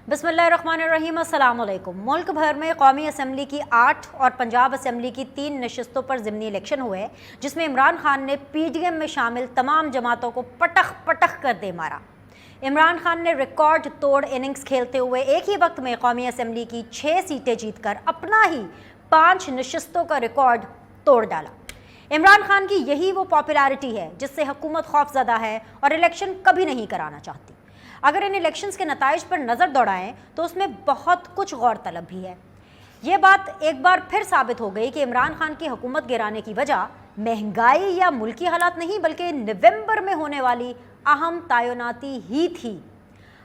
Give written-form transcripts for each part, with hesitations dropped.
बिस्मिल्लाहिर्रहमानिर्रहीम, अस्सलाम वालेकुम। मुल्क भर में कौमी असम्बली की 8 और पंजाब असम्बली की 3 नशस्तों पर ज़िमनी इलेक्शन हुए, जिसमें इमरान खान ने PDM में शामिल तमाम जमातों को पटख पटख कर दे मारा। इमरान खान ने रिकॉर्ड तोड़ इनिंग्स खेलते हुए एक ही वक्त में कौमी असम्बली की 6 सीटें जीतकर अपना ही 5 नशस्तों का रिकॉर्ड तोड़ डाला। इमरान खान की यही वो पॉपुलैरिटी है जिससे हुकूमत खौफज़दा है और इलेक्शन कभी नहीं कराना चाहती। अगर इन इलेक्शंस के नताइज पर नज़र दौड़ाएं तो उसमें बहुत कुछ गौर तलब भी है। ये बात एक बार फिर साबित हो गई कि इमरान खान की हुकूमत गिराने की वजह महंगाई या मुल्की हालात नहीं बल्कि नवंबर में होने वाली अहम तयनाती ही थी।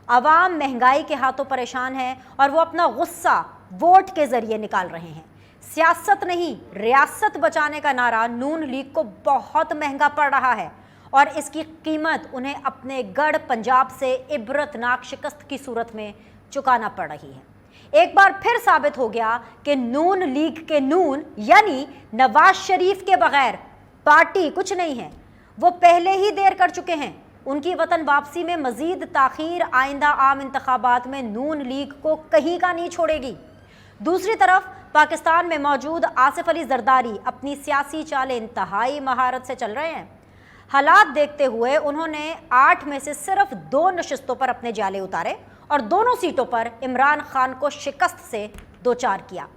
अवाम महंगाई के हाथों परेशान है और वो अपना गुस्सा वोट के ज़रिए निकाल रहे हैं। सियासत नहीं, रियासत बचाने का नारा नून लीग को बहुत महंगा पड़ रहा है और इसकी कीमत उन्हें अपने गढ़ पंजाब से इबरतनाक शिकस्त की सूरत में चुकाना पड़ रही है। एक बार फिर साबित हो गया कि नून लीग के नून यानी नवाज शरीफ के बगैर पार्टी कुछ नहीं है। वो पहले ही देर कर चुके हैं। उनकी वतन वापसी में मजीद ताखीर आइंदा आम इंतखाबात में नून लीग को कहीं का नहीं छोड़ेगी। दूसरी तरफ पाकिस्तान में मौजूद आसिफ अली जरदारी अपनी सियासी चालें इंतहाई महारत से चल रहे हैं। हालात देखते हुए उन्होंने 8 में से सिर्फ 2 नशस्तों पर अपने जाले उतारे और दोनों सीटों पर इमरान खान को शिकस्त से दो चार किया।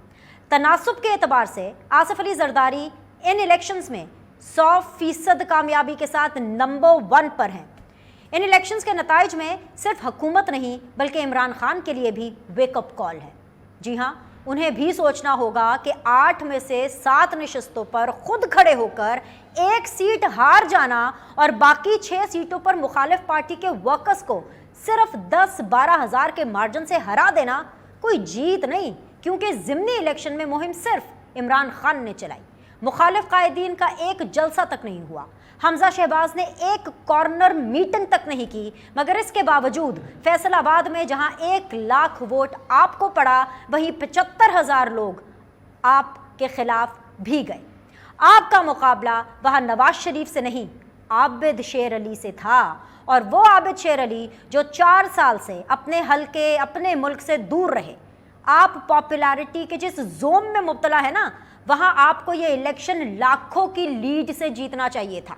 तनासुब के एतबार से आसिफ अली जरदारी इन इलेक्शंस में 100% कामयाबी के साथ नंबर 1 पर हैं। इन इलेक्शंस के नताइज में सिर्फ हुकूमत नहीं बल्कि इमरान खान के लिए भी वेकअप कॉल है। जी हाँ, उन्हें भी सोचना होगा कि 8 में से 7 नशस्तों पर खुद खड़े होकर 1 सीट हार जाना और बाकी 6 सीटों पर मुखालिफ पार्टी के वर्कर्स को सिर्फ 10-12 हज़ार के मार्जिन से हरा देना कोई जीत नहीं, क्योंकि ज़िमनी इलेक्शन में मुहिम सिर्फ इमरान खान ने चलाई। मुखालिफ कायदीन का एक जलसा तक नहीं हुआ। हमजा शहबाज ने एक कॉर्नर मीटिंग तक नहीं की, मगर इसके बावजूद फैसलाबाद में जहां 1 लाख वोट आपको पड़ा, वहीं 75,000 लोग आपके खिलाफ भी गए। आपका मुकाबला वहां नवाज शरीफ से नहीं, आबिद शेर अली से था। और वो आबिद शेर अली जो 4 साल से अपने हलके, अपने मुल्क से दूर रहे। आप पॉपुलैरिटी के जिस जोम में मुब्तला है ना, वहां आपको ये इलेक्शन लाखों की लीड से जीतना चाहिए था।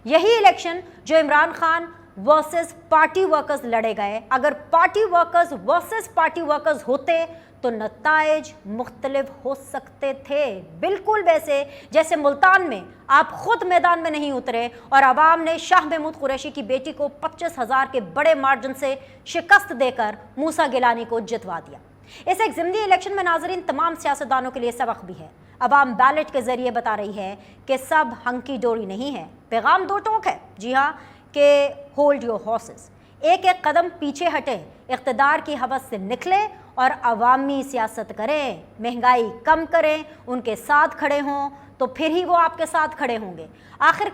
यही इलेक्शन जो Imran Khan versus party workers लड़े गए, अगर party workers versus party workers होते तो नताइज मुख्तलिफ हो सकते थे। बिल्कुल वैसे जैसे मुल्तान में आप खुद मैदान में नहीं उतरे और अवाम ने शाह महमूद कुरैशी की बेटी को 25,000 के बड़े मार्जिन से शिकस्त देकर मूसा गिलानी को जितवा दिया। इस एक ज़िमनी इलेक्शन में नाजरीन तमाम सियासतदानों के लिए सबक भी है। अवाम बैलेट के जरिए बता रही है कि सब हंकी डोरी नहीं है, पैगाम 2 टोक है। जी हाँ, कि होल्ड योर हॉर्सेस, एक एक कदम पीछे हटे, इख्तिदार की हवस से निकले और अवामी सियासत करें, महंगाई कम करें, उनके साथ खड़े हों तो फिर ही वो आपके साथ खड़े होंगे। आखिर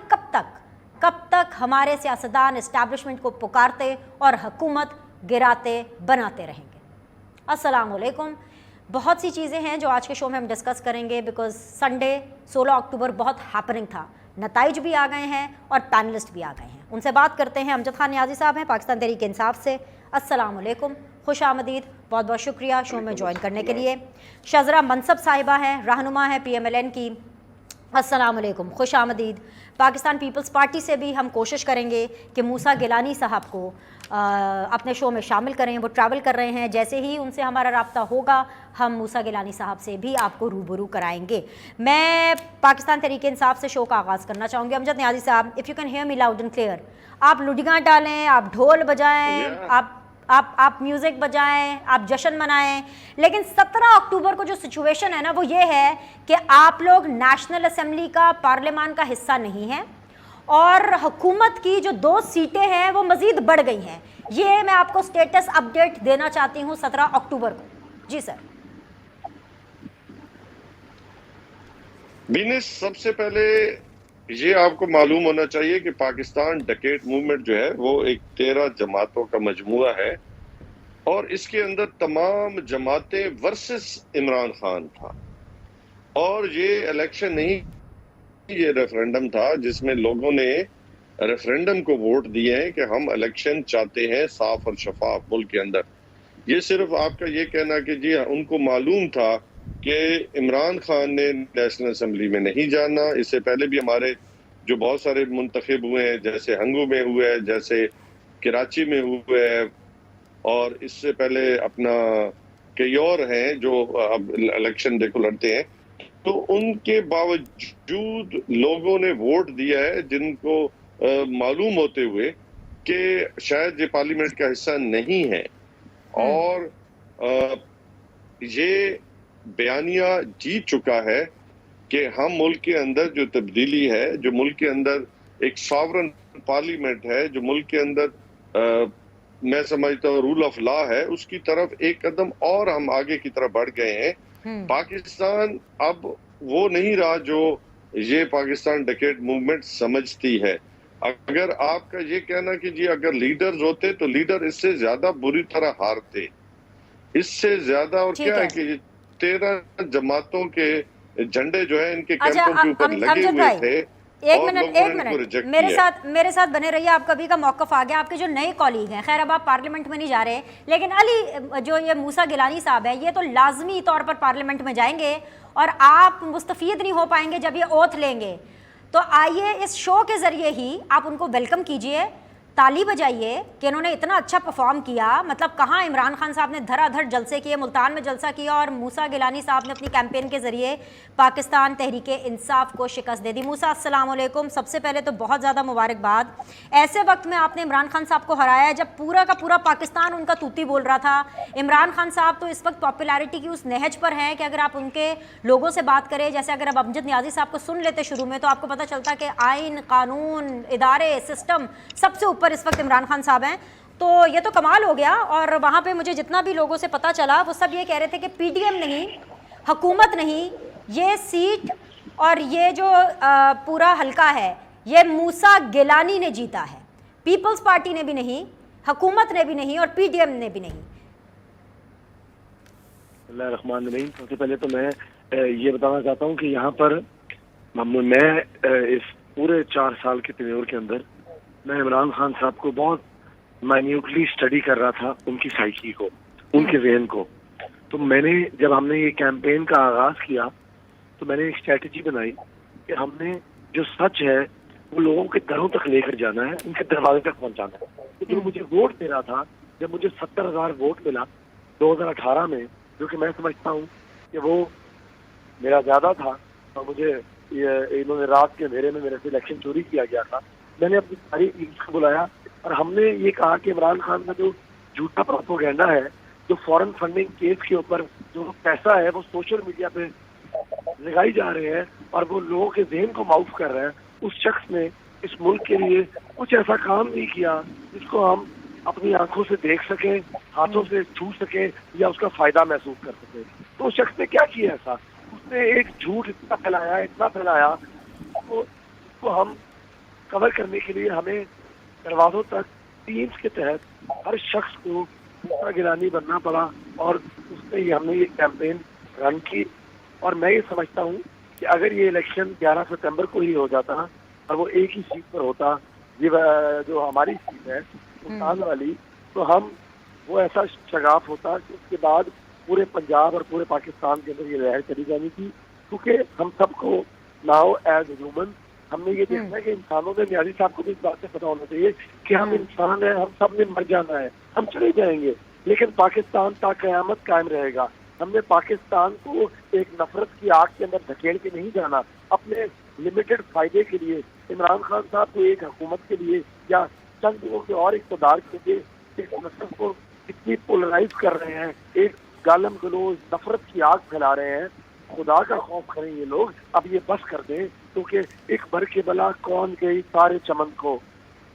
कब तक हमारे सियासतदान इस्टेब्लिशमेंट को पुकारते और हुकूमत गिराते बनाते रहेंगे? अस्सलाम वालेकुम। बहुत सी चीज़ें हैं जो आज के शो में हम डिस्कस करेंगे, बिकॉज संडे 16 अक्टूबर बहुत हैपनिंग था। नताइज भी आ गए हैं और पैनलिस्ट भी आ गए हैं। उनसे बात करते हैं। अमजद खान नियाज़ी साहब हैं पाकिस्तान तहरीक इंसाफ से। अस्सलाम वालेकुम, खुश आमदीद, बहुत बहुत शुक्रिया शो में ज्वाइन करने के लिए। शजरा मनसब साहिबा हैं, रहनुमा है PMLN की। अस्सलाम वालेकुम, खुश आमदीद। पाकिस्तान पीपल्स पार्टी से भी हम कोशिश करेंगे कि मूसा गिलानी साहब को अपने शो में शामिल करें। वो ट्रैवल कर रहे हैं, जैसे ही उनसे हमारा राब्ता होगा हम मूसा गिलानी साहब से भी आपको रूबरू कराएंगे। मैं पाकिस्तान तहरीक इंसाफ से शो का आगाज़ करना चाहूँगी। अमजद नियाज़ी साहब, if you can hear me loud and clear, आप लुडियाँ डालें, आप ढोल बजाएँ, आप म्यूज़िक बजाएं, आप जश्न मनाएं। लेकिन 17 अक्टूबर को जो सिचुएशन है ना, वो ये है कि आप लोग नेशनल असेंबली का, पार्लियामान का हिस्सा नहीं हैं और हुकूमत की जो 2 सीटें हैं वो मज़ीद बढ़ गई हैं। ये मैं आपको स्टेटस अपडेट देना चाहती हूँ 17 अक्टूबर को। जी सर। बीनिस, सबसे पहले ये आपको मालूम होना चाहिए कि पाकिस्तान डकेट मूवमेंट जो है वो एक 13 जमातों का मजमूआ है और इसके अंदर तमाम जमातें वर्सेस इमरान खान था। और ये इलेक्शन नहीं, ये रेफरेंडम था जिसमें लोगों ने रेफरेंडम को वोट दिए हैं कि हम इलेक्शन चाहते हैं साफ और शफाफ मुल्क के अंदर। ये सिर्फ आपका ये कहना कि जी उनको मालूम था कि इमरान खान ने नेशनल असेंबली में नहीं जाना। इससे पहले भी हमारे जो बहुत सारे मुंतखब हुए हैं, जैसे हंगू में हुए हैं, जैसे कराची में हुए हैं, और इससे पहले अपना कई और हैं जो अब इलेक्शन देखो लड़ते हैं, तो उनके बावजूद लोगों ने वोट दिया है जिनको मालूम होते हुए कि शायद ये पार्लियामेंट का हिस्सा नहीं है। और ये बयानिया जीत चुका है कि हम मुल्क के अंदर जो तब्दीली है, जो मुल्क के अंदर एक सॉवरन पार्लियामेंट है, जो मुल्क के अंदर मैं समझता हूँ रूल ऑफ लॉ है, उसकी तरफ एक कदम और हम आगे की तरफ बढ़ गए हैं। पाकिस्तान अब वो नहीं रहा जो ये पाकिस्तान डेकेड मूवमेंट समझती है। अगर आपका ये कहना कि जी अगर लीडर्स होते तो लीडर इससे ज्यादा बुरी तरह हारते, इससे ज्यादा, और क्या है कि 13 जमातों के झंडे जो है इनके कैंपों के ऊपर लगे हुए थे। एक मिनट मेरे साथ बने रहिए। आप कभी का मौकफ आ गया। आपके जो नए कॉलीग हैं, खैर अब आप पार्लियामेंट में नहीं जा रहे, लेकिन अली जो ये मूसा गिलानी साहब है, ये तो लाजमी तौर पर पार्लियामेंट में जाएंगे और आप मुस्तफीद नहीं हो पाएंगे जब ये ओथ लेंगे। तो आइए इस शो के जरिए ही आप उनको वेलकम कीजिए, ताली बजाइए कि इन्होंने इतना अच्छा परफॉर्म किया। मतलब कहाँ इमरान खान साहब ने धड़ाधड़ जलसे किए, मुल्तान में जलसा किया, और मूसा गिलानी साहब ने अपनी कैंपेन के ज़रिए पाकिस्तान तहरीक इंसाफ को शिकस्त दे दी। मूसा अस्सलाम वालेकुम। सबसे पहले तो बहुत ज़्यादा मुबारकबाद। ऐसे वक्त में आपने इमरान खान साहब को हराया जब पूरा का पूरा पाकिस्तान उनका तूती बोल रहा था। इमरान खान साहब तो इस वक्त पॉपुलैरिटी की उस नहज पर हैं कि अगर आप उनके लोगों से बात करें, जैसे अगर अब अमजद नियाजी साहब को सुन लेते शुरू में, तो आपको पता चलता कि आइन, कानून, इदारे, सिस्टम सबसे ऊपर इस वक्त इमरान खान साहब हैं। तो ये तो कमाल हो गया। और वहाँ पे मुझे जितना भी लोगों से पता चला वो सब ये कह रहे थे कि पीडीएम नहीं, हुकूमत नहीं, ये सीट और ये जो पूरा हल्का है ये मूसा गिलानी ने जीता है। पीपल्स पार्टी ने भी नहीं, हुकूमत ने भी नहीं, और पीडीएम ने भी नहीं। सबसे पहले तो मैं ये बताना चाहता हूँ कि यहाँ पर मैं इस पूरे 4 साल के टेन्योर के अंदर मैं इमरान खान साहब को बहुत माइन्यूटली स्टडी कर रहा था, उनकी साइकी को, उनके ज़हन को। तो मैंने जब हमने ये कैंपेन का आगाज़ किया तो मैंने एक स्ट्रेटजी बनाई कि हमने जो सच है वो लोगों के घरों तक लेकर जाना है, उनके दरवाजे तक पहुंचाना है। तो जो मुझे वोट दे रहा था, जब मुझे 70,000 वोट मिला 2018 में, जो कि मैं समझता हूँ कि वो मेरा ज़्यादा था और मुझे इन्होंने रात के अंधेरे में मेरे से इलेक्शन चोरी किया गया था, मैंने अपनी सारी टीम्स को बुलाया और हमने ये कहा कि इमरान खान का जो झूठा प्रोपेगेंडा है, जो फॉरेन फंडिंग केस के ऊपर जो पैसा है वो सोशल मीडिया पे लगाई जा रहे हैं और वो लोगों के ज़हन को माउफ कर रहे हैं, उस शख्स ने इस मुल्क के लिए कुछ ऐसा काम नहीं किया जिसको हम अपनी आंखों से देख सकें, हाथों से छू सकें या उसका फायदा महसूस कर सकें। तो उस शख्स ने क्या किया ऐसा? उसने एक झूठ इतना फैलाया तो हम कवर करने के लिए हमें दरवाजों तक टीम्स के तहत हर शख्स को मूसा गिलानी बनना पड़ा और उसने हमने ये कैंपेन रन की। और मैं ये समझता हूँ कि अगर ये इलेक्शन 11 सितंबर को ही हो जाता और वो एक ही सीट पर होता, ये जो हमारी सीट है मुल्तान वाली, तो हम वो ऐसा शगाफ होता कि उसके बाद पूरे पंजाब और पूरे पाकिस्तान के अंदर ये लहर चली जानी थी। क्योंकि हम सबको नाउ एज ह्यूमन हमने ये देखना है कि इंसानों में, नियाजी साहब को भी इस बात से पता होना चाहिए कि हम इंसान हैं, हम सब ने मर जाना है, हम चले जाएंगे, लेकिन पाकिस्तान ता कयामत कायम रहेगा। हमने पाकिस्तान को एक नफरत की आग के अंदर धकेल के नहीं जाना अपने लिमिटेड फायदे के लिए। इमरान खान साहब को एक हुकूमत के लिए या चंद लोगों के और इक़्तिदार के लिए इस नस्ल को कितनी पोलराइज कर रहे हैं, एक गालम गलोज नफरत की आग फैला रहे हैं। खुदा का खौफ करें ये लोग, अब ये बस कर दें, क्योंकि एक बर के बला कौन गई सारे चमन को,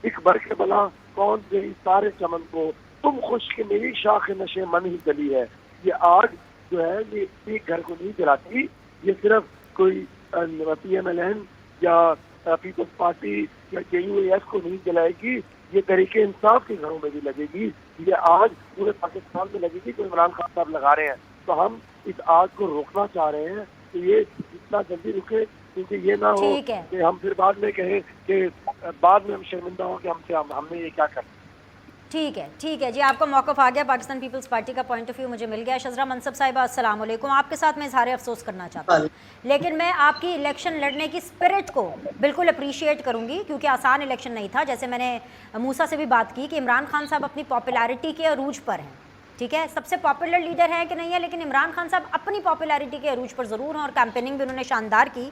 एक बर के बला कौन गई सारे चमन को, तुम खुश के मेरी शाख नशे मन ही जली है। ये आग जो है ये एक घर को नहीं जलाती, ये सिर्फ कोई PMLN या पीपल्स पार्टी या KUAS को नहीं जलाएगी, ये तरीके इंसाफ के घरों में भी लगेगी। ये आग पूरे पाकिस्तान में लगेगी जो इमरान खान साहब लगा रहे हैं। तो हम इस आग को रोकना चाह रहे हैं कि ये जितना जल्दी रुके, क्योंकि ये ना हो कि हम फिर बाद में कहें कि बाद में हम शर्मिंदा हो कि हमने ये क्या कर। ठीक है जी, आपका मौक़िफ़ आ गया, पाकिस्तान पीपल्स पार्टी का पॉइंट ऑफ व्यू मुझे मिल गया। शज़रा मनसब साहिबा अस्सलाम वालेकुम, आपके साथ मैं इज़हार अफसोस करना चाहता हूँ, लेकिन मैं आपकी इलेक्शन लड़ने की स्पिरिट को बिल्कुल अप्रीशिएट करूँगी, क्योंकि आसान इलेक्शन नहीं था। जैसे मैंने मूसा से भी बात की कि इमरान खान साहब अपनी पॉपुलैरिटी के अरूज पर हैं, ठीक है, सबसे पॉपुलर लीडर है कि नहीं है, लेकिन इमरान खान साहब अपनी पॉपुलैरिटी के अरूज पर ज़रूर हैं और कैंपेनिंग भी उन्होंने शानदार की।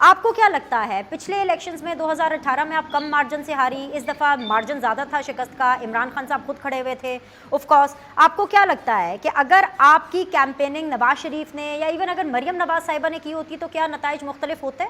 आपको क्या लगता है, पिछले इलेक्शंस में 2018 में आप कम मार्जिन से हारी, इस दफ़ा मार्जिन ज़्यादा था शिकस्त का, इमरान खान साहब खुद खड़े हुए थे ऑफ कोर्स, आपको क्या लगता है कि अगर आपकी कैंपेनिंग नवाज शरीफ ने या इवन अगर मरियम नवाज साहिबा ने की होती तो क्या नताइज मुख्तलिफ होते?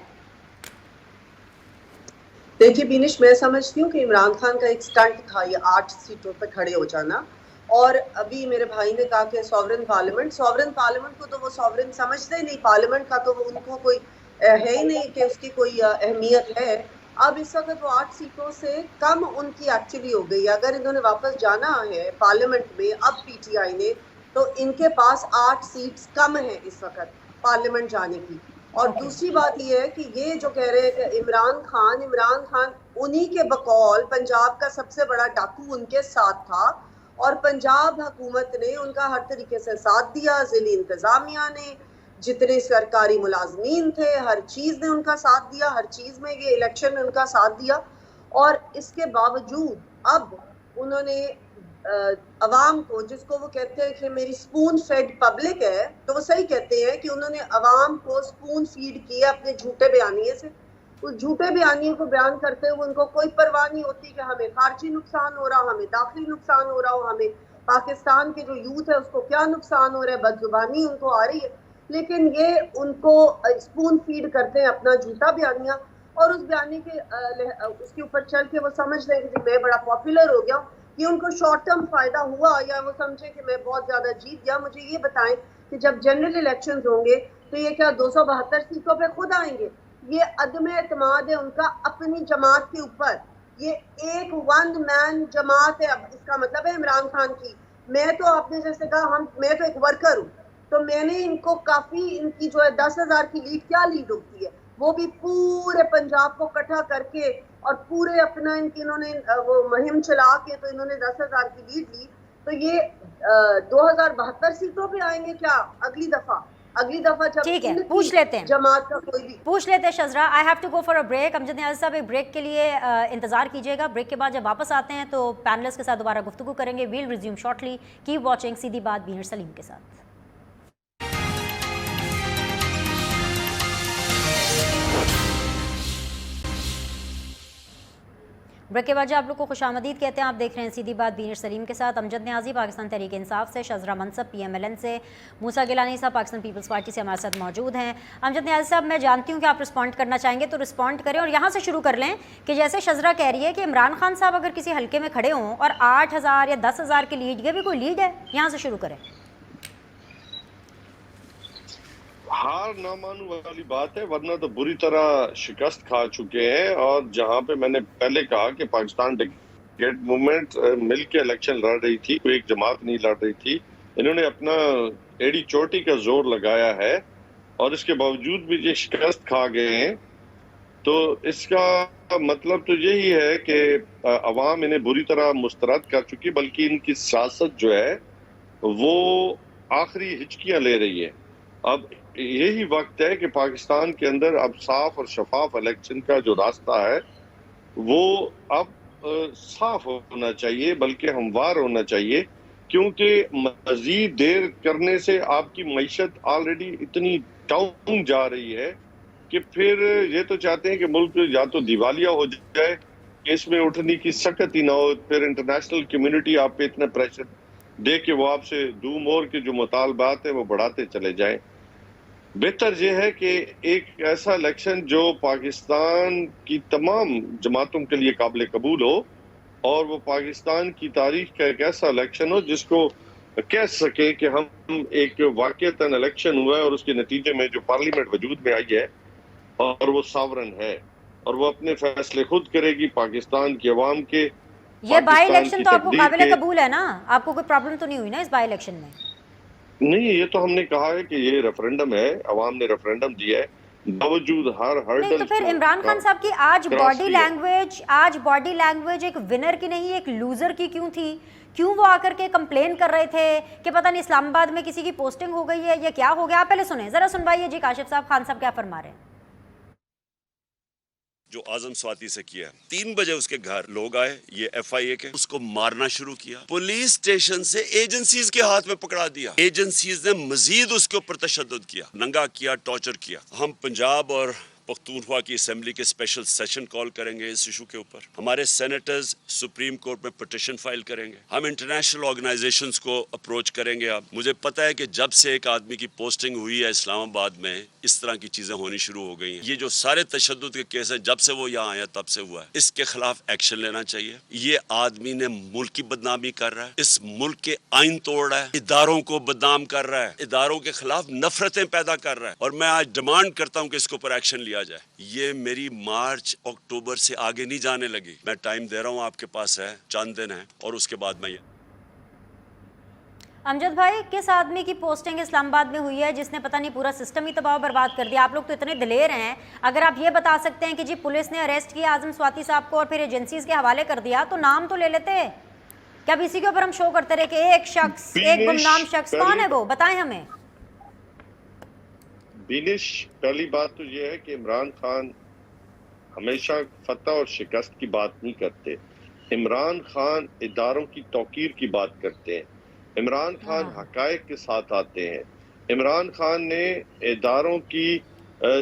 देखिए बिनिश, मैं समझती हूँ कि इमरान खान का एक स्टंट था ये 8 सीटों पर खड़े हो जाना। और अभी मेरे भाई ने कहा कि सॉवरेन पार्लियामेंट को तो वो सॉवरेन समझते ही नहीं, पार्लियामेंट का तो उनको कोई है ही नहीं कि उसकी कोई अहमियत है। अब इस वक्त वो 8 सीटों से कम उनकी एक्चुअली हो गई। अगर इन्होंने वापस जाना है पार्लियामेंट में अब पीटीआई ने, तो इनके पास 8 सीट्स कम है इस वक्त पार्लियामेंट जाने की। और दूसरी बात यह है कि ये जो कह रहे हैं कि इमरान खान उन्हीं के बकौल पंजाब का सबसे बड़ा डाकू उनके साथ था, और पंजाब हुकूमत ने उनका हर तरीके से साथ दिया, ज़िली इंतजामिया ने, जितने सरकारी मुलाजमीन थे, हर चीज़ ने उनका साथ दिया, हर चीज़ में ये इलेक्शन ने उनका साथ दिया। और इसके बावजूद अब उन्होंने अवाम को, जिसको वो कहते हैं कि मेरी स्पून फेड पब्लिक है, तो वो सही कहते हैं कि उन्होंने अवाम को स्पून फीड किया अपने झूठे बयानिए से। उस झूठे बयानिए को बयान करते हुए उनको कोई परवाह नहीं होती कि हमें खारजी नुकसान हो रहा हो, हमें दाखिली नुकसान हो रहा हो, हमें पाकिस्तान के जो यूथ है उसको क्या नुकसान हो रहा है, बदजुबानी उनको आ रही है। लेकिन ये उनको स्पून फीड करते हैं अपना झूठा बयानिया, और उस बयानी के उसके ऊपर चल के वो समझ रहे हैं कि मैं बड़ा पॉपुलर हो गया। ये उनको शॉर्ट टर्म फायदा हुआ, या वो समझे कि मैं बहुत ज्यादा जीत गया। मुझे ये बताएं कि जब जनरल इलेक्शन होंगे तो ये क्या 272 सीटों पे खुद आएंगे? ये अदम एतमाद है उनका अपनी जमात के ऊपर। ये एक वन मैन जमात है। अब इसका मतलब है इमरान खान की, मैं तो आपने जैसे कहा मैं तो एक वर्कर हूँ, तो मैंने इनको काफी, इनकी जो है 10,000 की लीड, क्या लीड होती है, वो भी पूरे पंजाब को इकट्ठा करके और पूरे अपना इन्होंने वो मुहिम चला के तो इन्होंने 10,000 की लीड ली। तो ये 2072 सीटों पे आएंगे क्या अगली दफा जब, ठीक है, पूछ लेते हैं, जमात का कोई भी पूछ लेते हैं। शज़रा, I have to go for a break. Amjad Niazi साहब एक ब्रेक के लिए इंतजार कीजिएगा। ब्रेक के बाद जब वापस आते हैं तो पैनलिस्ट के साथ दोबारा गुफ्तगू करेंगे। We'll resume shortly, keep watching सीधी बात बीनर सलीम के साथ। ब्रेक के बाद आप लोग को खुशामदीद कहते हैं। आप देख रहे हैं सीधी बात बीनर सलीम के साथ। अमजद नियाज़ी पाकिस्तान तहरीक इंसाफ से, शज़रा मनसब PMLN से, मूसा गिलानी साहब पाकिस्तान पीपल्स पार्टी से हमारे साथ मौजूद हैं। अमजद नियाज़ी साहब, मैं जानती हूं कि आप रिस्पॉन्ड करना चाहेंगे, तो रिस्पॉन्ड करें और यहाँ से शुरू कर लें कि जैसे शज़रा कह रही है कि इमरान खान साहब अगर किसी हल्के में खड़े हों और 8,000 या 10,000 की लीड, ये भी कोई लीड है? यहाँ से शुरू करें। हार ना मानने वाली बात है, वरना तो बुरी तरह शिकस्त खा चुके हैं। और जहां पे मैंने पहले कहा कि पाकिस्तान डेकेट मूवमेंट मिलकर इलेक्शन लड़ रही थी, कोई एक जमात नहीं लड़ रही थी, इन्होंने अपना एड़ी चोटी का जोर लगाया है और इसके बावजूद भी ये शिकस्त खा गए हैं। तो इसका मतलब तो यही है कि अवाम इन्हें बुरी तरह मुस्तरद कर चुकी, बल्कि इनकी सियासत जो है वो आखिरी हिचकियां ले रही है। अब यही वक्त है कि पाकिस्तान के अंदर अब साफ और शफाफ इलेक्शन का जो रास्ता है वो अब साफ होना चाहिए, बल्कि हमवार होना चाहिए, क्योंकि मजीद देर करने से आपकी मईशत ऑलरेडी इतनी डाउन जा रही है कि फिर ये तो चाहते हैं कि मुल्क या तो दिवालिया हो जाए, इसमें उठने की सकत ही ना हो, फिर इंटरनेशनल कम्युनिटी आप पे इतना प्रेशर दे के वो आपसे दूम और के जो मुतालबात है वो बढ़ाते चले जाएं। बेहतर यह है कि एक ऐसा इलेक्शन जो पाकिस्तान की तमाम जमातों के लिए काबिल कबूल हो और वो पाकिस्तान की तारीख का एक ऐसा इलेक्शन हो जिसको कह सके कि हम एक वाकईतन इलेक्शन हुआ है और उसके नतीजे में जो पार्लियामेंट वजूद में आई है और वो सावरन है और वो अपने फैसले खुद करेगी पाकिस्तान की अवाम के। ये बाई इलेक्शन तो आपको काबिल कबूल है ना? आपको कोई प्रॉब्लम तो नहीं हुई ना इस बाई इलेक्शन में? नहीं, ये तो हमने कहा है कि ये रेफरेंडम है, अवाम ने रेफरेंडम दिया है, बावजूद हर नहीं हर्डल तो फिर इमरान खान साहब की आज बॉडी लैंग्वेज एक विनर की नहीं एक लूजर की क्यों थी? क्यों वो आकर के कंप्लेन कर रहे थे कि पता नहीं इस्लामाबाद में किसी की पोस्टिंग हो गई है या क्या हो गया? आप पहले सुने, जरा सुनवाइए जी काशिफ साहब, खान साहब क्या फरमा रहे हैं। जो आजम स्वाति से किया, 3 बजे उसके घर लोग आए, ये FIA के, उसको मारना शुरू किया। पुलिस स्टेशन से एजेंसीज के हाथ में पकड़ा दिया। एजेंसीज ने मजीद उसके ऊपर तशद्दुद किया, नंगा किया, टॉर्चर किया। हम पंजाब और पख्तूनख्वा की असेंबली के स्पेशल सेशन कॉल करेंगे इस इशू के ऊपर। हमारे सेनेटर्स सुप्रीम कोर्ट में पिटीशन फाइल करेंगे। हम इंटरनेशनल ऑर्गेनाइजेशंस को अप्रोच करेंगे। अब मुझे पता है कि जब से एक आदमी की पोस्टिंग हुई है इस्लामाबाद में, इस तरह की चीजें होनी शुरू हो गई हैं। ये जो सारे तशद्दुद के केस हैं, जब से वो यहाँ आया तब से हुआ है। इसके खिलाफ एक्शन लेना चाहिए। ये आदमी ने मुल्क की बदनामी कर रहा है, इस मुल्क के आइन तोड़ रहा है, इदारों को बदनाम कर रहा है, इदारों के खिलाफ नफरतें पैदा कर रहा है। और मैं आज डिमांड करता हूँ कि इसके ऊपर एक्शन लिया जाए। ये मेरी मार्च अक्टूबर से आगे नहीं जाने लगी। मैं टाइम दे रहा हूँ, आपके पास है, चंद दिन है, और उसके बाद मैं अमजद भाई, किस आदमी की पोस्टिंग इस्लामाबाद में हुई है जिसने पता नहीं पूरा सिस्टम ही तबाह बर्बाद कर दिया? आप लोग तो इतने दिलेर हैं, अगर आप ये बता सकते हैं कि जी पुलिस ने अरेस्ट किया आजम स्वाति साहब को और फिर एजेंसीज के हवाले कर दिया, तो नाम तो ले लेते। क्या अब इसी के ऊपर हम शो करते रहे कि एक शख्स, एक गुमनाम शख्स, कौन है वो, बताएं हमें। बिनिश, पहली बात तो ये है कि इमरान खान हमेशा फतह और शिकस्त की बात नहीं करते। इमरान खान इदारों की तौकीर की बात करते हैं। इमरान खान हकायक के साथ आते हैं। इमरान खान ने इदारों की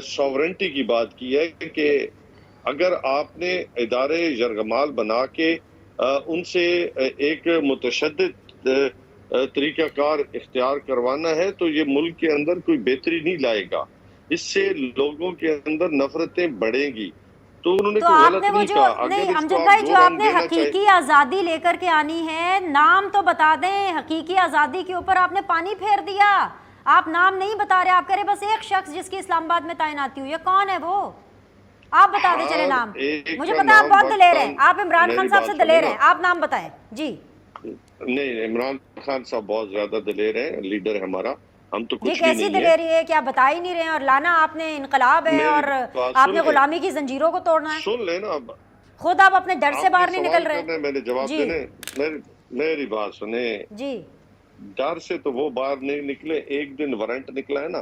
सॉवरेंटी की बात की है कि अगर आपने इदारे यरगमाल बना के उनसे एक मुतशद्दिद तरीकाकार इख्तियार करवाना है तो ये मुल्क के अंदर कोई बेहतरी नहीं लाएगा। इससे लोगों के अंदर नफरतें बढ़ेंगी। तो उन्होंने तो कोई आपने गलत वो नहीं जो कहा। नहीं अमजद भाई, जो आपने हकीकी आज़ादी लेकर के आनी है, नाम तो बता दें। हकीकी आज़ादी के ऊपर आपने पानी फेर दिया। आप नाम नहीं बता रहे, आप कह रहे बस एक शख्स जिसकी इस्लामाबाद में तैनाती हुई है। कौन है वो? आप बता दें चले नाम। मुझे पता है आप बहुत दिलेर हैं, आप इमरान खान साहब से दिलेर हैं, आप नाम बताएं जी। नहीं, इमरान खान साहब बहुत ज्यादा दिलेर है, लीडर है हमारा। हम तो कुछ भी कैसी दिलेरी है कि आप बता ही नहीं रहे हैं, और लाना आपने इनकलाब है और आपने गुलामी की जंजीरों को तोड़ना है। सुन लेना, अब खुद आप अपने डर से बाहर नहीं निकल रहे। मैंने जवाब देने, मेरी बात सुने जी। डर से तो वो बाहर नहीं निकले। एक दिन वारंट निकला है ना,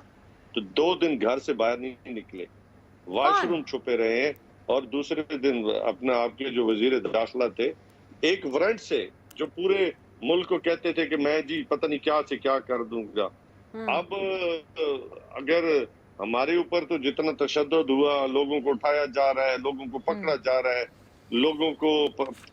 तो 2 दिन घर से बाहर नहीं निकले, वॉशरूम छुपे रहे हैं। और दूसरे दिन अपने आपके जो वजीर दाखिला थे, एक वारंट से जो पूरे मुल्क को कहते थे कि मैं जी पता नहीं क्या से क्या कर दूंगा। अब अगर हमारे ऊपर तो जितना तशद्दुद हुआ, लोगों को उठाया जा रहा है, लोगों को पकड़ा जा रहा है, लोगों को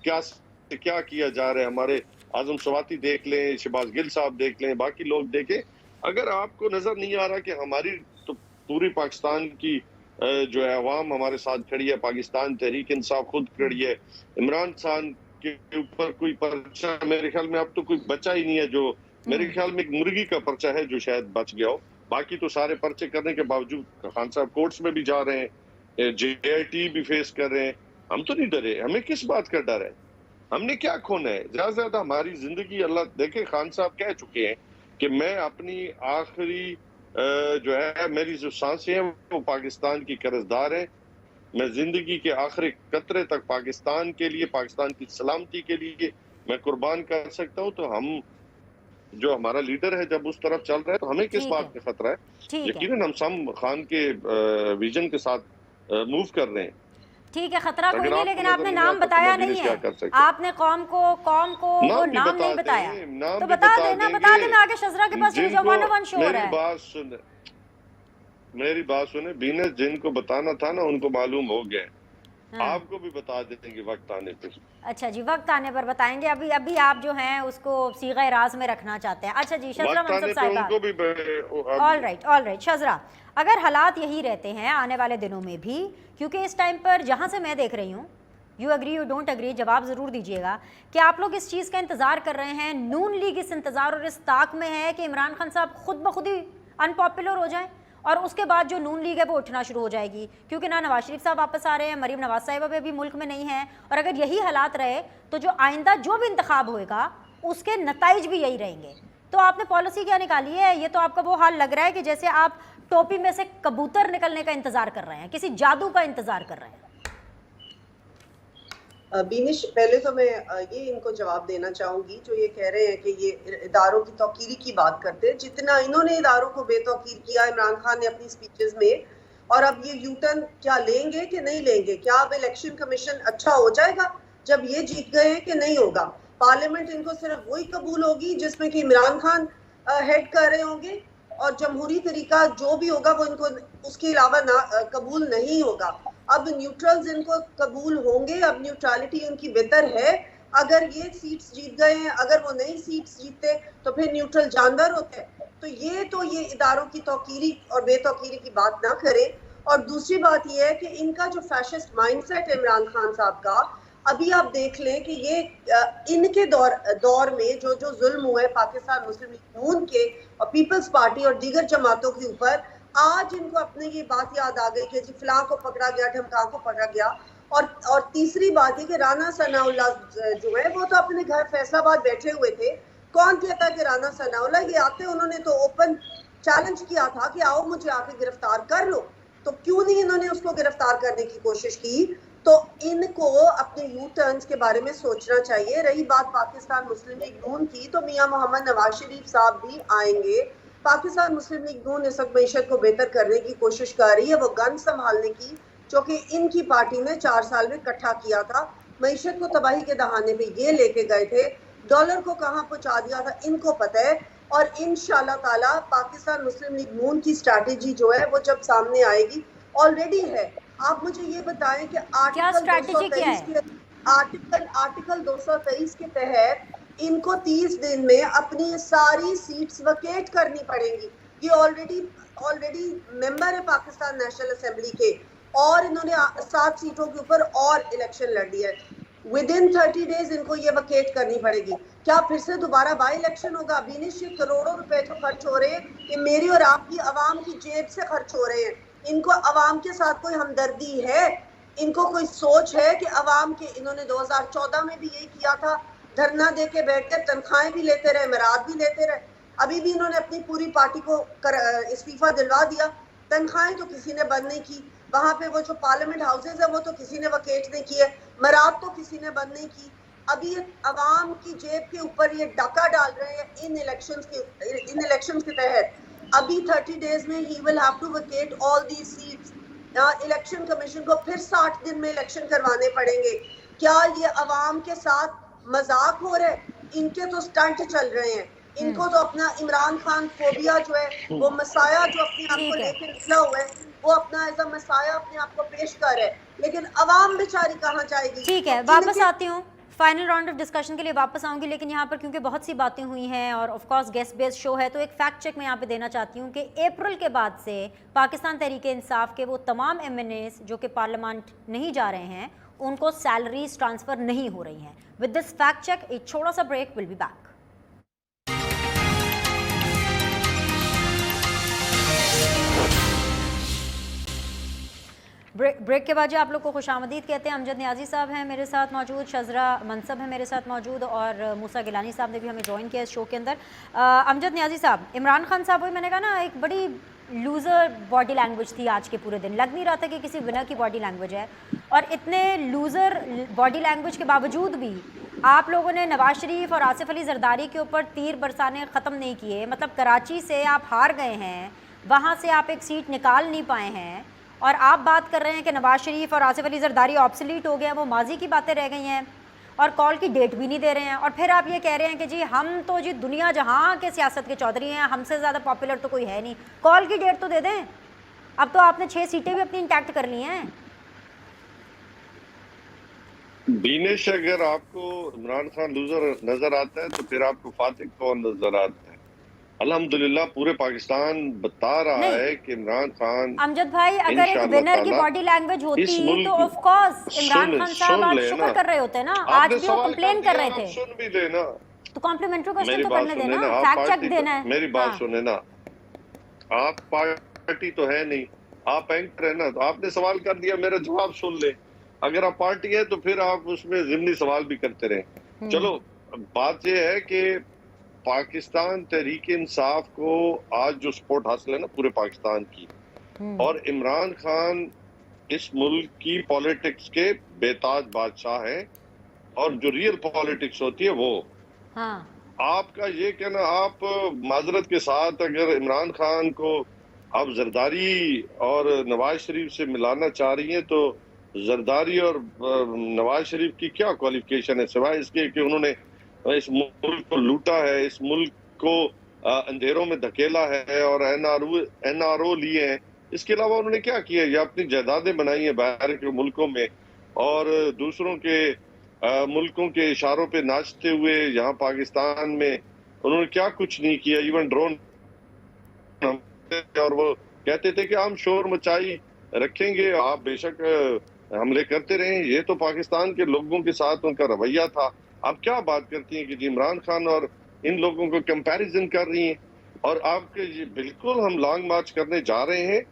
क्या से क्या किया जा रहा है। हमारे आजम स्वाति देख लें, शहबाज गिल साहब देख लें, बाकी लोग देखें। अगर आपको नजर नहीं आ रहा कि हमारी तो पूरी पाकिस्तान की जो है अवाम हमारे साथ खड़ी है, पाकिस्तान तहरीक इंसाफ खुद खड़ी है। इमरान खान के ऊपर कोई पर्चा मेरे ख्याल में अब तो कोई बचा ही नहीं है। जो मेरे ख्याल में एक मुर्गी का पर्चा है जो शायद बच गया हो। बाकी तो सारे पर्चे करने के बावजूद खान साहब कोर्ट्स में भी जा रहे हैं, JIT भी फेस कर रहे हैं। हम तो नहीं डरे, हमें किस बात का डर है? हमने क्या खोना है? ज्यादा से ज्यादा हमारी जिंदगी अल्लाह देखे। खान साहब कह चुके हैं कि मैं अपनी आखिरी जो है मेरी जो सांसें हैं वो पाकिस्तान की कर्जदार है। मैं जिंदगी के आखिरी कतरे तक पाकिस्तान के लिए, पाकिस्तान की सलामती के लिए मैं कुर्बान कर सकता हूँ। तो हम जो हमारा लीडर है जब उस तरफ चल रहा है तो हमें किस बात का खतरा है? यकीनन हम सम खान के विजन के साथ मूव कर रहे हैं। ठीक है, खतरा कोई नहीं, लेकिन आपने नाम बताया नहीं है। आपने कौम को वो नाम नहीं बताया, तो बता देना, बता देना आगे शजरा के पास चले जाओ, 101 शो हो रहा है। मेरी बात सुने बीनस, जिनको बताना था ना उनको मालूम हो गया। आपको भी बता देंगे वक्त आने पर। अच्छा जी, वक्त आने पर बताएंगे। अभी आप जो हैं उसको सीगा राज में रखना चाहते हैं। अच्छा जी, शजरा मंसूर साहिबा, ऑल राइट शजरा, अगर हालात यही रहते हैं आने वाले दिनों में भी, क्योंकि इस टाइम पर जहाँ से मैं देख रही हूँ, you agree you don't agree, जवाब ज़रूर दीजिएगा कि आप लोग इस चीज़ का इंतज़ार कर रहे हैं, नून लीग इस इंतज़ार और इस ताक में है कि इमरान खान साहब खुद ब खुद ही अनपॉपुलर हो जाएं और उसके बाद जो नून लीग है वो उठना शुरू हो जाएगी, क्योंकि ना नवाज शरीफ साहब वापस आ रहे हैं, मरीम नवाज साहिबा भी मुल्क में नहीं है। और अगर यही हालात रहे तो जो आइंदा जो भी इंतखाब होएगा उसके नताइज भी यही रहेंगे। तो आपने पॉलिसी क्या निकाली है? ये तो आपका वो हाल लग रहा है कि जैसे आप टोपी में से कबूतर निकलने का इंतजार कर रहे हैं, किसी जादू का इंतजार कर रहे हैं? बीनिश, पहले तो मैं ये इनको जवाब देना चाहूंगी जो ये कह रहे हैं कि ये इदारों की तौकीरी की बात करते हैं। जितना इन्होंने इदारों को बेतौकीर किया इमरान खान ने अपनी स्पीचेस में, और अब ये यूटर्न क्या लेंगे कि नहीं लेंगे? क्या अब इलेक्शन कमीशन अच्छा हो जाएगा जब ये जीत गए हैं कि नहीं होगा? पार्लियामेंट इनको सिर्फ वही कबूल होगी जिसमें कि इमरान खान हेड कर रहे होंगे, और जमहूरी तरीका जो भी होगा वो इनको उसके अलावा कबूल नहीं होगा। अब न्यूट्रल्स इनको कबूल होंगे, अब न्यूट्रलिटी उनकी बेहतर है। अगर ये सीट्स जीत गए हैं, अगर वो नई सीट्स जीतते तो फिर न्यूट्रल जानवर होते। तो ये इदारों की तौकीरी और बेतौकीरी की बात ना करें। और दूसरी बात ये है कि इनका जो फैशिस्ट माइंडसेट है इमरान खान साहब का, अभी आप देख लें कि ये इनके दौर में जो जुल्म हुए पाकिस्तान मुस्लिम लीग नून के और पीपल्स पार्टी और दीगर जमातों के ऊपर, आज इनको अपने ये बात याद आ गई कि जी फलां को पकड़ा गया, ढमका को पकड़ा गया। और तीसरी बात है कि राना सनाउल्लाह जो है वो तो अपने घर फैसलाबाद बैठे हुए थे। कौन कहता कि राना सनाउल्लाह ये आते, उन्होंने तो ओपन चैलेंज किया था कि आओ मुझे आके गिरफ्तार कर लो, तो क्यों नहीं इन्होंने उसको गिरफ्तार करने की कोशिश की? तो इनको अपने यू टर्न्स के बारे में सोचना चाहिए। रही बात पाकिस्तान मुस्लिम लीग नून की, तो मियां मोहम्मद नवाज शरीफ साहब भी आएंगे। पाकिस्तान मुस्लिम लीग नून इस वक्त मईशत को बेहतर करने की कोशिश कर रही है, वो गन संभालने की, जो कि इनकी पार्टी ने 4 साल में इकट्ठा किया था। मईशत को तबाही के दहाने पे ये लेके गए थे, डॉलर को कहाँ पहुंचा दिया था इनको पता है। और इंशाल्लाह ताला पाकिस्तान मुस्लिम लीग नून की स्ट्रैटेजी जो है वो जब सामने आएगी, ऑलरेडी है। आप मुझे ये बताएं कि आर्टिकल 223 के तहत इनको 30 दिन में अपनी सारी सीट्स वकेट करनी पड़ेंगी। ये ऑलरेडी मेंबर है पाकिस्तान नेशनल असेंबली के, और इन्होंने 7 सीटों के ऊपर और इलेक्शन लड़ी है। विद इन 30 डेज इनको ये वकेट करनी पड़ेगी। क्या फिर से दोबारा बाई इलेक्शन होगा? बीनिश, करोड़ों रुपए तो खर्च हो रहे हैं, ये मेरी और आपकी आवाम की जेब से खर्च हो रहे हैं। इनको आवाम के साथ कोई हमदर्दी है? इनको कोई सोच है कि आवाम के, इन्होंने 2014 में भी यही किया था, धरना दे के बैठ के तनख्वाहें भी लेते रहे, मराद भी लेते रहे। अभी भी इन्होंने अपनी पूरी पार्टी को इस्तीफा दिलवा दिया, तनख्वाहें तो किसी ने बंद नहीं की। वहां पे वो जो पार्लियामेंट हाउसेज है वो तो किसी ने वकेट नहीं किए, मराद तो किसी ने बंद नहीं की। अभी अवाम की जेब के ऊपर ये डाका डाल रहे हैं इन इलेक्शंस के तहत। अभी 30 डेज में ही will have to vacate all the seats. Election commission को फिर 60 दिन में इलेक्शन करवाने पड़ेंगे। क्या ये अवाम के साथ मजाक हो रहा है? इनके तो स्टंट चल रहे हैं। इनको तो अपना इमरान खान फोबिया जो है, वो मसाया जो अपने आप को लेकर निकला हुआ है, वो अपना एज अ मसाया अपने आप को पेश कर रहा है, लेकिन अवाम बेचारी कहाँ जाएगी? ठीक है, वापस आती हूँ, फाइनल राउंड ऑफ डिस्कशन के लिए वापस आऊंगी, लेकिन यहाँ पर क्योंकि बहुत सी बातें हुई हैं और of course guest based show है, तो एक फैक्ट चेक मैं यहाँ पे देना चाहती हूँ कि अप्रैल के बाद से पाकिस्तान तहरीक इंसाफ के वो तमाम MNAs जो कि पार्लियामेंट नहीं जा रहे हैं, उनको सैलरीज ट्रांसफ़र नहीं हो रही हैं। विद दिस फैक्ट चेक एक छोटा सा break, will be back. Break के बाद जो आप लोग को खुशामदीद कहते हैं। अमजद नियाजी साहब हैं मेरे साथ मौजूद, शजरा मनसब है मेरे साथ मौजूद, और मूसा गिलानी साहब ने भी हमें ज्वाइन किया इस शो के अंदर। अमजद नियाजी साहब, इमरान खान साहब, वही मैंने कहा ना, एक बड़ी लूज़र बॉडी लैंग्वेज थी आज के पूरे दिन। लग नहीं रहा था कि किसी विनर की बॉडी लैंग्वेज है, और इतने लूज़र बॉडी लैंग्वेज के बावजूद भी आप लोगों ने नवाज शरीफ और आसिफ अली जरदारी के ऊपर तीर बरसाने ख़त्म नहीं किए। मतलब कराची से आप हार गए हैं, वहाँ से आप एक सीट निकाल नहीं पाए हैं, और आप बात कर रहे हैं कि नवाज शरीफ और आसिफ अली जरदारी ऑब्सोलीट हो गए हैं, वो माजी की बातें रह गई हैं, और कॉल की डेट भी नहीं दे रहे हैं। और फिर आप ये कह रहे हैं कि जी हम तो जी दुनिया जहां के सियासत के चौधरी हैं, हमसे ज़्यादा पॉपुलर तो कोई है नहीं, कॉल की डेट तो दे दें। अब तो आपने 6 सीटें भी अपनी इंटैक्ट कर ली हैं। बीनेश, अगर आपको इमरान खान लूजर नजर आता है तो फिर आपको फातिह कौन नजर आता है? अल्हम्दुलिल्लाह पूरे पाकिस्तान बता रहा है कि इमरान खान, अमजद भाई, अगर एक विनर की बॉडी लैंग्वेज होती तो ऑफ कोर्स इमरान खान साहब आज शुक्र कर रहे होते ना। आज भी वो कंप्लेन कर रहे थे। सुन भी लेना, तो कॉम्प्लीमेंट्री क्वेश्चन तो करने देना, फैक्ट चेक देना है। मेरी बात सुने ना, आप पार्टी तो है नहीं, आप एंकर है ना, तो आपने सवाल कर दिया, मेरा जवाब सुन ले। अगर आप पार्टी है तो फिर आप उसमें जिमनी सवाल भी करते रहे। चलो, बात यह है कि पाकिस्तान तहरीक इंसाफ को आज जो सपोर्ट हासिल है ना पूरे पाकिस्तान की, और इमरान खान इस मुल्क की पॉलिटिक्स के बेताज बादशाह हैं, और जो रियल पॉलिटिक्स होती है वो। हाँ। आपका ये कहना, आप माजरत के साथ अगर इमरान खान को आप जरदारी और नवाज शरीफ से मिलाना चाह रही हैं, तो जरदारी और नवाज शरीफ की क्या क्वालिफिकेशन है सिवाय इसके कि उन्होंने इस मुल्क को लूटा है, इस मुल्क को अंधेरों में धकेला है और एनआरओ लिए हैं। इसके अलावा उन्होंने क्या किया? या अपनी जायदादें बनाई हैं बाहर के मुल्कों में और दूसरों के मुल्कों के इशारों पे नाचते हुए यहाँ पाकिस्तान में उन्होंने क्या कुछ नहीं किया। इवन ड्रोन, और वो कहते थे कि हम शोर मचाई रखेंगे, आप बेशक हमले करते रहे। ये तो पाकिस्तान के लोगों के साथ उनका रवैया था। आप क्या बात करती हैं कि जी इमरान खान और इन लोगों को कंपैरिजन कर रही हैं? और आपके ये बिल्कुल हम लॉन्ग मार्च करने जा रहे हैं,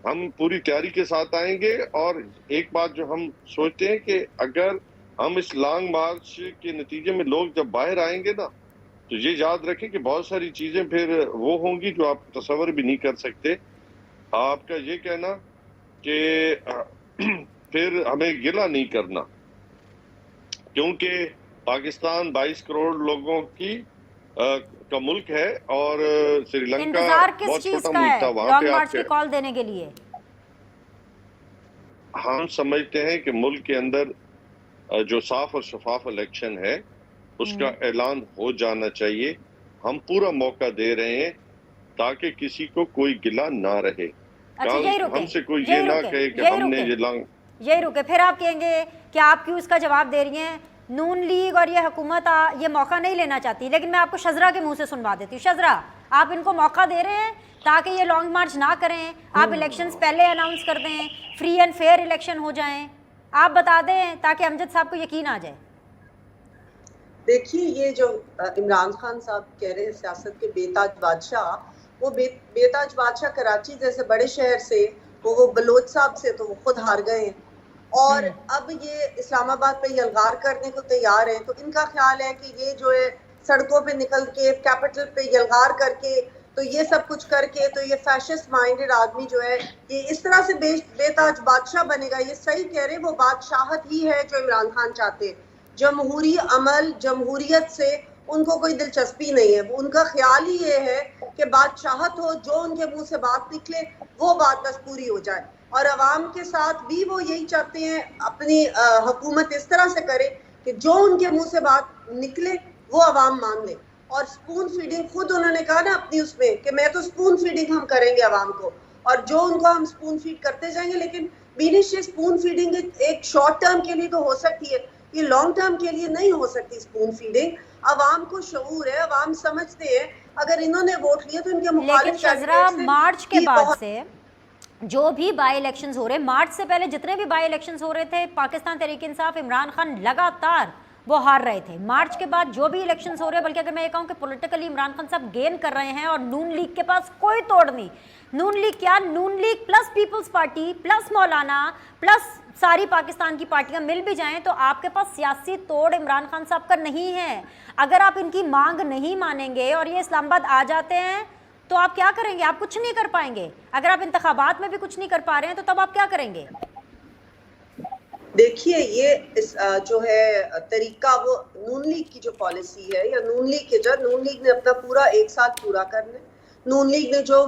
हम पूरी तैयारी के साथ आएंगे। और एक बात जो हम सोचते हैं कि अगर हम इस लॉन्ग मार्च के नतीजे में लोग जब बाहर आएंगे ना, तो ये याद रखें कि बहुत सारी चीजें फिर वो होंगी जो आप तस्वर भी नहीं कर सकते। आपका ये कहना कि फिर हमें गिला नहीं करना, क्योंकि पाकिस्तान 22 करोड़ लोगों की का मुल्क है और श्रीलंका इंतजार किस बहुत चीज छोटा का मुल्क है था। वहां लॉन्ग पे मार्च की आपके कॉल देने के लिए? हम समझते हैं कि मुल्क के अंदर जो साफ और शफाफ इलेक्शन है उसका ऐलान हो जाना चाहिए। हम पूरा मौका दे रहे हैं ताकि किसी को कोई गिला ना रहे। अच्छा, यही रुके, हमसे कोई ये ना कहे कि हमने ये यही रुके। फिर आप कहेंगे कि आप क्यों इसका जवाब दे रही हैं? नून लीग और ये हुकूमत ये मौका नहीं लेना चाहती। लेकिन मैं आपको शजरा के मुंह से सुनवा देती हूँ। शजरा, आप इनको मौका दे रहे हैं ताकि ये लॉन्ग मार्च ना करें, आप इलेक्शंस पहले अनाउंस कर दें, फ्री एंड फेयर इलेक्शन हो जाएं, आप बता दें ताकि अमजद साहब को यकीन आ जाए। देखिए, ये जो इमरान खान साहब कह रहे हैं सियासत के बेताज बादशाह, वो बेताज बादशाह कराची जैसे बड़े शहर से, वो बलोच साहब से तो वो खुद हार गए हैं और अब ये इस्लामाबाद पे यलगार करने को तैयार हैं। तो इनका ख्याल है कि ये जो है सड़कों पे निकल के कैपिटल पे यलगार करके, तो ये सब कुछ करके, तो ये फैशिस्ट माइंडेड आदमी जो है ये इस तरह से बेताज बादशाह बनेगा। ये सही कह रहे हैं, वो बादशाहत ही है जो इमरान खान चाहते हैं। जमहूरी अमल, जमहूरियत से उनको कोई दिलचस्पी नहीं है। उनका ख्याल ही ये है कि बादशाहत हो, जो उनके मुंह से बात निकले वो बात बस पूरी हो जाए। और अवाम के साथ भी वो यही चाहते हैं, अपनी हुकूमत इस तरह से करे कि जो उनके मुंह से बात निकले वो अवाम मान ले। और स्पून फीडिंग, खुद उन्होंने कहा ना अपनी उसमें कि मैं तो स्पून फीडिंग हम करेंगे अवाम को, और जो उनको हम स्पून फीड करते जाएंगे। लेकिन बीनिश, ये स्पून फीडिंग एक शॉर्ट टर्म के लिए तो हो सकती है, ये लॉन्ग टर्म के लिए नहीं हो सकती स्पून फीडिंग। अवाम को शऊर है, अवाम समझते हैं अगर इन्होंने वोट लिया तो इनके मुखालिफ। लेकिन शजरा, मार्च के बाद से जो भी बाई इलेक्शंस हो रहे, मार्च से पहले जितने भी बाई इलेक्शंस हो रहे थे, पाकिस्तान तहरीक इंसाफ, इमरान खान लगातार वो हार रहे थे। मार्च के बाद जो भी इलेक्शंस हो रहे हैं, बल्कि अगर मैं ये कहूँ कि पॉलिटिकली इमरान खान साहब गेन कर रहे हैं और नून लीग के पास कोई तोड़ नहीं। नून लीग क्या, Noon League plus Peoples Party plus Maulana plus सारी पाकिस्तान की पार्टियां मिल भी जाएं तो आपके पास सियासी तोड़ इमरान खान साहब का नहीं है। अगर आप इनकी मांग नहीं मानेंगे और ये इस्लामाबाद आ जाते हैं तो आप क्या करेंगे? आप कुछ नहीं कर पाएंगे। अगर आप इंतखाबात में भी कुछ नहीं कर पा रहे हैं तो तब आप क्या करेंगे? देखिए, ये जो है तरीका, वो नून लीग की जो पॉलिसी है, या नून लीग के जब नून लीग ने अपना पूरा एक साल पूरा करना है, नून लीग ने जो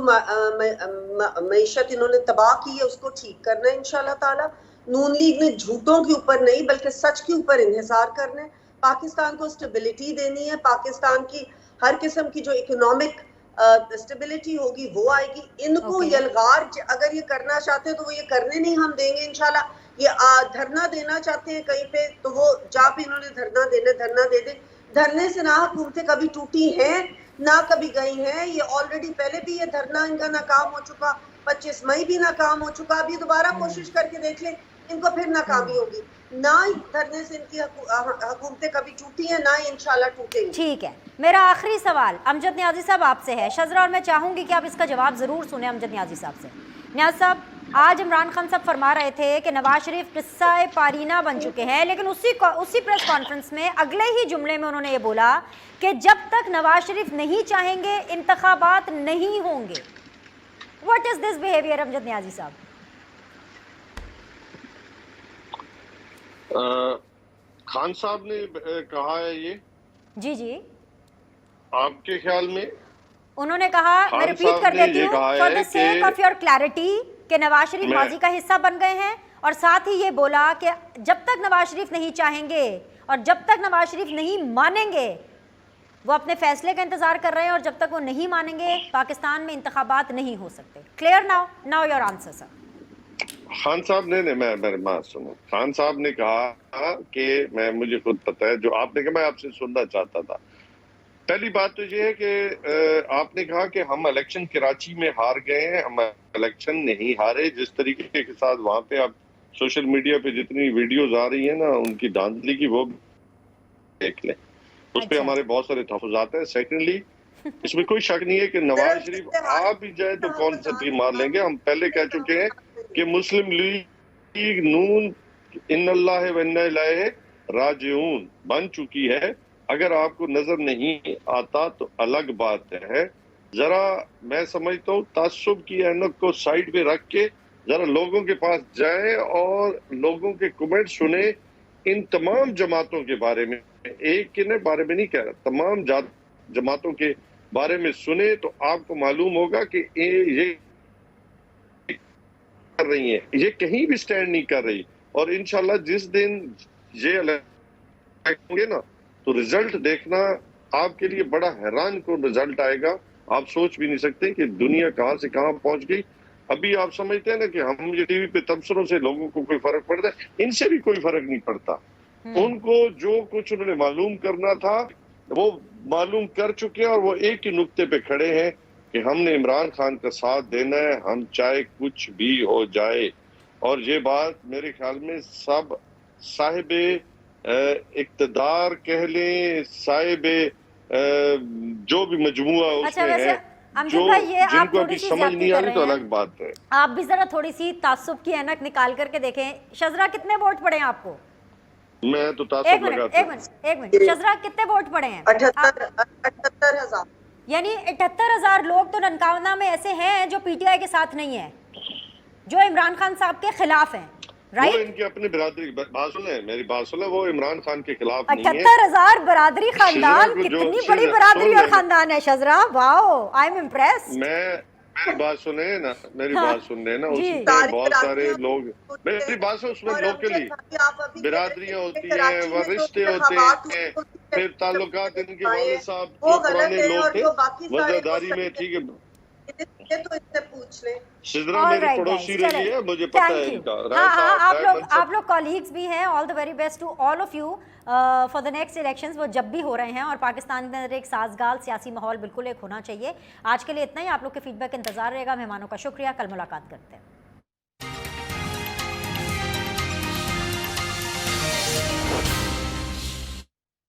मईशत इन्होंने तबाह की है उसको ठीक करना है इंशाल्लाह ताला। नून लीग ने झूठों के ऊपर नहीं बल्कि सच के ऊपर इन्हिसार करना है। पाकिस्तान को स्टेबिलिटी देनी है, पाकिस्तान की हर किस्म की जो इकोनॉमिक स्टेबिलिटी होगी वो आएगी। इनको यलगार अगर ये करना चाहते हैं तो वो ये करने नहीं हम देंगे इंशाल्लाह। ये धरना देना चाहते हैं कहीं पे तो वो जहाँ पे इन्होंने धरना देने धरना दे दे। धरने से ना हुकूमतें कभी टूटी हैं ना कभी गई हैं। ये ऑलरेडी पहले भी ये धरना इनका नाकाम हो चुका, 25 मई भी नाकाम हो चुका। अब ये दोबारा कोशिश करके देख ले, इनको फिर नाकामी होगी। ना धरने से इनकी हुकूमतें कभी टूटी हैं, ना इंशाल्लाह टूटेंगी। ठीक है, मेरा आखिरी सवाल अमजद न्याजी साहब आपसे है। शजरा, और मैं चाहूंगी कि आप इसका जवाब जरूर सुने अमजद न्याजी साहब से। न्याज साहब, आज इमरान खान साहब फरमा रहे थे कि नवाज शरीफ किस्सा पारीना बन चुके हैं, लेकिन उसी प्रेस कॉन्फ्रेंस में अगले ही जुमले में उन्होंने ये बोला कि जब तक नवाज शरीफ नहीं चाहेंगे इंतखाबात नहीं होंगे। What is this behaviour Amjad Niazi साहब? खान साहब ने कहा है ये? जी जी, आपके ख्याल में? उन्होंने कहा, मैं रिपीट कर देती हूँ for the sake of your clarity, कि नवाज शरीफ माजी का हिस्सा बन गए हैं, और साथ ही ये बोला कि जब तक नवाज शरीफ नहीं चाहेंगे और जब तक नवाज शरीफ नहीं मानेंगे, वो अपने फैसले का इंतजार कर रहे हैं, और जब तक वो नहीं मानेंगे पाकिस्तान में इंतखाबात नहीं हो सकते। Clear now your answer sir. Khan साहब ने मेरे बात सुनो। खान साहब ने कहा कि मुझे खुद पता है, जो आपने कहा मैं आपसे सुनना चाहता था। पहली बात तो ये है कि आपने कहा कि हम इलेक्शन कराची में हार गए हैं। हम इलेक्शन नहीं हारे। जिस तरीके के साथ वहां पे आप सोशल मीडिया पे जितनी वीडियोस आ रही है ना उनकी धांधली की, वो देख लें, उस पे हमारे बहुत सारे तहफ़्फ़ुज़ात हैं। सेकेंडली, इसमें कोई शक नहीं है कि नवाज शरीफ आ भी जाए तो कौन सा तीर मार लेंगे। हम पहले कह चुके हैं कि मुस्लिम लीग नून इन्नल्लाह व इन्ना इलैहि राजिऊन बन चुकी है। अगर आपको नजर नहीं आता तो अलग बात है। जरा मैं समझता हूँ तासुब की ऐनक को साइड पे रख के जरा लोगों के पास जाएं और लोगों के कमेंट सुने इन तमाम जमातों के बारे में। एक के बारे में नहीं कह रहा, तमाम जमातों के बारे में सुने तो आपको मालूम होगा कि ये कर रही है, ये कहीं भी स्टैंड नहीं कर रही। और इंशाल्लाह जिस दिन ये होंगे ना तो रिजल्ट देखना, आपके लिए बड़ा हैरान कौन रिजल्ट आएगा। आप सोच भी नहीं सकते कि दुनिया कहां से कहां पहुंच गई। अभी आप समझते हैं ना कि हम ये टीवी पे तबसरों से लोगों को कोई फर्क पड़ता है, इनसे भी कोई फर्क नहीं पड़ता। उनको जो कुछ उन्होंने मालूम करना था वो मालूम कर चुके हैं, और वो एक ही नुक्ते पे खड़े हैं कि हमने इमरान खान का साथ देना है, हम चाहे कुछ भी हो जाए। और ये बात मेरे ख्याल में सब साहिबे इक्तदार कह लें, साहिबे जो भी मजमुआ उसमें है, जो जिनको अभी समझ नहीं आ रही तो अलग बात है। आप भी जरा थोड़ी सी तासुब की ऐनक निकाल करके देखें। शजरा कितने वोट पड़े हैं आपको? मैं तो तासुब लगाता हूं। एक मिनट, शजरा कितने वोट पड़े हैं? 78,000। यानी 78,000 लोग तो ननकाना में ऐसे हैं जो पीटीआई के साथ नहीं है, जो इमरान खान साहब के खिलाफ हैं, राइट? वो इनकी अपनी बिरादरी, बात सुने, मेरी बात सुने, वो इमरान खान के खिलाफ नहीं है। 78,000 बरादरी खानदान, कितनी बड़ी बरादरी और खानदान है शजरा। Wow, I am impressed. मेरी बात सुने ना, मेरी बात सुन रहे ना, उसमें बहुत सारे लोग, मेरी बात सुन, उसमें लोकली बिरादरियां होती हैं, वो रिश्ते होते हैं, फिर ताल्लुकात इनके वाले साहब जो पुराने लोग थे वफादारी में, ठीक है, तो इससे पूछ ले। सिजरा मेरी पड़ोसी रही है, मुझे पता है इनका। आप लोग कॉलीग्स भी हैं। All the very best to all of you for the next elections, वो जब भी हो रहे हैं। और पाकिस्तान के अंदर एक साजगार सियासी माहौल बिल्कुल एक होना चाहिए। आज के लिए इतना ही। आप लोग के फीडबैक इंतजार रहेगा। मेहमानों का शुक्रिया। कल मुलाकात करते हैं।